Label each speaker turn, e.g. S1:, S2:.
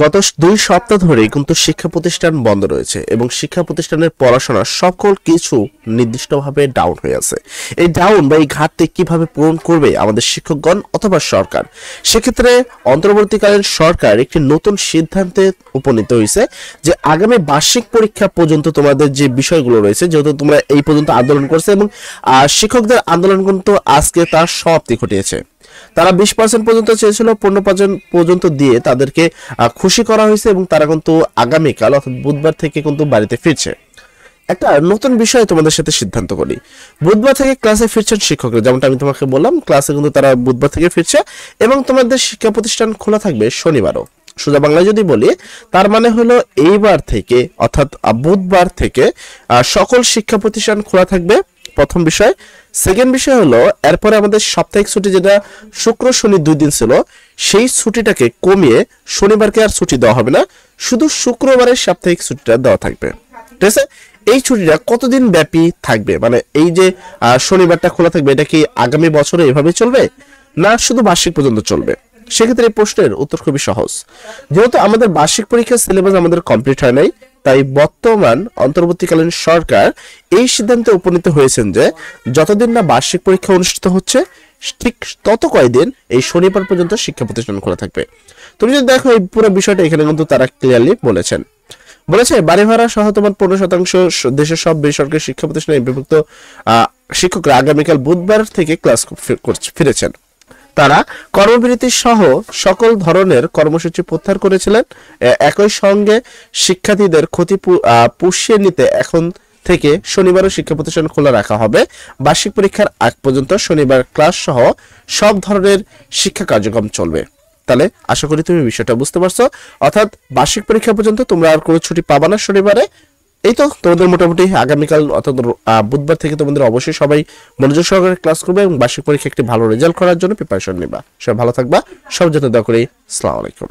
S1: গত 2 সপ্তাহ ধরে কিন্তু শিক্ষা প্রতিষ্ঠান বন্ধ রয়েছে এবং শিক্ষা প্রতিষ্ঠানের পড়াশোনা সকল কিছু নির্দিষ্টভাবে ডাউন হয়ে আছে। এই ডাউন বা এই ঘাটতি কিভাবে পূরণ করবে আমাদের শিক্ষকগণ অথবা সরকার? সেক্ষেত্রে অন্তর্বর্তীকালীন সরকার একটি নতুন সিদ্ধান্তে উপনীত হয়েছে যে আগামী বার্ষিক পরীক্ষা পর্যন্ত তোমাদের যে বিষয়গুলো রয়েছে, যেহেতু তোমরা এই পর্যন্ত আন্দোলন করছে এবং শিক্ষকদের আন্দোলন কিন্তু আজকে তার সমাপ্তি ঘটিয়েছে। তারা 20% পর্যন্ত চেয়েছিল, 15% পর্যন্ত দিয়ে তাদেরকে খুশি করা হয়েছে এবং তারা কিন্তু আগামীকাল অর্থাৎ বুধবার থেকে কিন্তু বাড়িতে ফিরছে। একটা নতুন বিষয় তোমাদের সাথে সিদ্ধান্ত করি, বুধবার থেকে ক্লাসে ফিরছেন শিক্ষকরা, যেমনটা আমি তোমাকে বললাম, ক্লাসে কিন্তু তারা বুধবার থেকে ফিরছে এবং তোমাদের শিক্ষা প্রতিষ্ঠান খোলা থাকবে শনিবারও। সোজা বাংলায় যদি বলি, তার মানে হলো এইবার থেকে অর্থাৎ বুধবার থেকে সকল শিক্ষা প্রতিষ্ঠান খোলা থাকবে, প্রথম বিষয়। সেকেন্ড বিষয় হলো এরপরে আমাদের সাপ্তাহিক ছুটি যেটা শুক্র শনি 2 দিন ছিল, সেই ছুটিটাকে কমিয়ে শনিবারকে আর ছুটি দেওয়া হবে না, শুধু শুক্রবারের সাপ্তাহিক ছুটিটা দেওয়া থাকবে। ঠিক আছে, এই ছুটিটা কতদিন ব্যাপী থাকবে? মানে এই যে শনিবারটা খোলা থাকবে, এটা কি আগামী বছরে এভাবে চলবে না শুধু বার্ষিক পর্যন্ত চলবে? সেক্ষেত্রে এই প্রশ্নের উত্তর খুবই সহজ। যেহেতু আমাদের বার্ষিক পরীক্ষার সিলেবাস আমাদের কমপ্লিট হয় নাই, তাই বর্তমান অন্তর্বর্তীকালীন সরকার এই সিদ্ধান্তে উপনীত হয়েছেন যে যতদিন না বার্ষিক পরীক্ষা অনুষ্ঠিত হচ্ছে ঠিক তত কয়দিন এই শনিবার পর্যন্ত শিক্ষা প্রতিষ্ঠান খোলা থাকবে। তুমি যদি দেখো এই পুরো বিষয়টা এখানে কিন্তু তারা ক্লিয়ারলি বলেছে বাড়ি ভাড়া সহ তোমার 15% দেশের সব বেসরকারি শিক্ষা প্রতিষ্ঠানে বিভক্ত শিক্ষকরা আগামীকাল বুধবার থেকে ক্লাস ফিরেছেন। তারা কর্মবিরতি সহ সকল ধরনের কর্মসূচি প্রত্যাহার করেছিলেন। একই সঙ্গে শিক্ষার্থীদের ক্ষতি পুষিয়ে নিতে এখন থেকে শনিবারও শিক্ষা প্রতিষ্ঠান খোলা রাখা হবে। বার্ষিক পরীক্ষার আগ পর্যন্ত শনিবার ক্লাস সহ সব ধরনের শিক্ষা কার্যক্রম চলবে। তাহলে আশা করি তুমি বিষয়টা বুঝতে পারছো, অর্থাৎ বার্ষিক পরীক্ষা পর্যন্ত তোমরা আর কোনো ছুটি পাবা না শনিবারে। এই তো তোমাদের মোটামুটি আগামীকাল অর্থাৎ বুধবার থেকে তোমাদের অবশ্যই সবাই মনোযোগ সহকারে ক্লাস করবে এবং বার্ষিক পরীক্ষা একটি ভালো রেজাল্ট করার জন্য প্রিপারেশন নিবা। সবাই ভালো থাকবা, সব জন্য দোয়া করি। আসসালামু আলাইকুম।